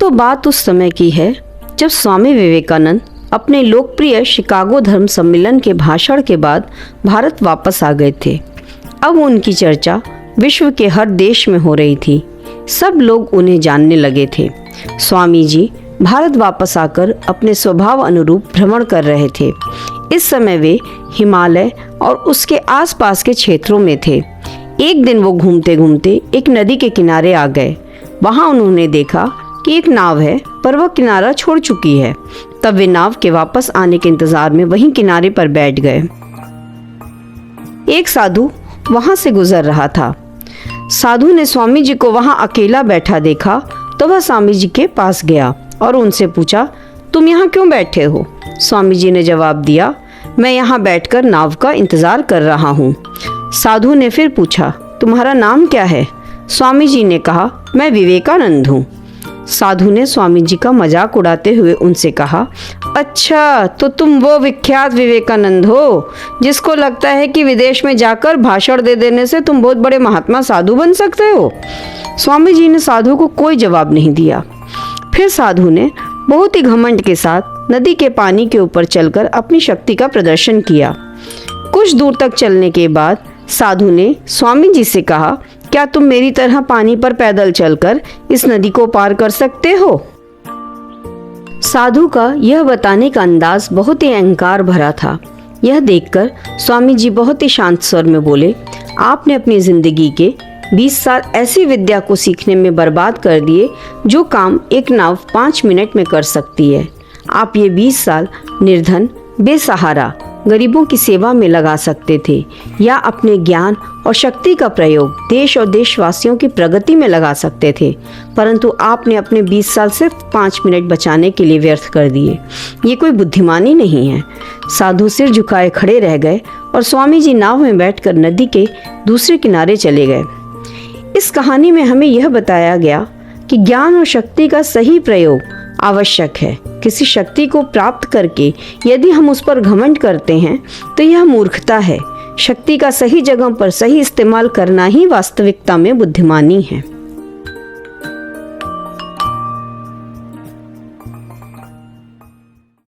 दोस्तों, बात उस समय की है जब स्वामी विवेकानंद अपने लोकप्रिय शिकागो धर्म सम्मेलन के भाषण के बाद भारत वापस आ गए थे। अब उनकी चर्चा विश्व के हर देश में हो रही थी। सब लोग उन्हें जानने लगे थे। स्वामी जी भारत वापस आकर अपने स्वभाव अनुरूप भ्रमण कर रहे थे। इस समय वे हिमालय और उसके आसपास के क्षेत्रों में थे। एक दिन वो घूमते घूमते एक नदी के किनारे आ गए। वहाँ उन्होंने देखा कि एक नाव है, पर वह किनारा छोड़ चुकी है। तब वे नाव के वापस आने के इंतजार में वहीं किनारे पर बैठ गए। एक साधु वहां से गुजर रहा था। साधु ने स्वामी जी को वहां अकेला बैठा देखा तो वह स्वामी जी के पास गया और उनसे पूछा, तुम यहाँ क्यों बैठे हो? स्वामी जी ने जवाब दिया, मैं यहाँ बैठकर नाव का इंतजार कर रहा हूँ। साधु ने फिर पूछा, तुम्हारा नाम क्या है? स्वामी जी ने कहा, मैं विवेकानंद हूँ। साधु ने स्वामी जी का मजाक उड़ाते हुए उनसे कहा, अच्छा, तो तुम वो विख्यात विवेकानंद हो जिसको लगता है कि विदेश में जाकर भाषण दे देने से तुम बहुत बड़े महात्मा साधु बन सकते हो। स्वामी जी ने साधु को कोई जवाब नहीं दिया। फिर साधु ने बहुत ही घमंड के साथ नदी के पानी के ऊपर चलकर अपनी शक्ति का प्रदर्शन किया। कुछ दूर तक चलने के बाद साधु ने स्वामी जी से कहा, क्या तुम मेरी तरह पानी पर पैदल चलकर इस नदी को पार कर सकते हो? साधु का यह बताने का अंदाज बहुत ही अहंकार भरा था। यह देखकर स्वामी जी बहुत ही शांत स्वर में बोले, आपने अपनी जिंदगी के 20 साल ऐसी विद्या को सीखने में बर्बाद कर दिए जो काम एक नाव 5 मिनट में कर सकती है। आप ये 20 साल निर्धन, बेसहारा गरीबों की सेवा में लगा सकते थे या अपने ज्ञान और शक्ति का प्रयोग देश और देशवासियों की प्रगति में लगा सकते थे, परंतु आपने अपने 20 साल सिर्फ 5 मिनट बचाने के लिए व्यर्थ कर दिए। ये कोई बुद्धिमानी नहीं है। साधु सिर झुकाए खड़े रह गए और स्वामी जी नाव में बैठकर नदी के दूसरे किनारे चले गए। इस कहानी में हमें यह बताया गया कि ज्ञान और शक्ति का सही प्रयोग आवश्यक है। किसी शक्ति को प्राप्त करके यदि हम उस पर घमंड करते हैं तो यह मूर्खता है। शक्ति का सही जगह पर सही इस्तेमाल करना ही वास्तविकता में बुद्धिमानी है।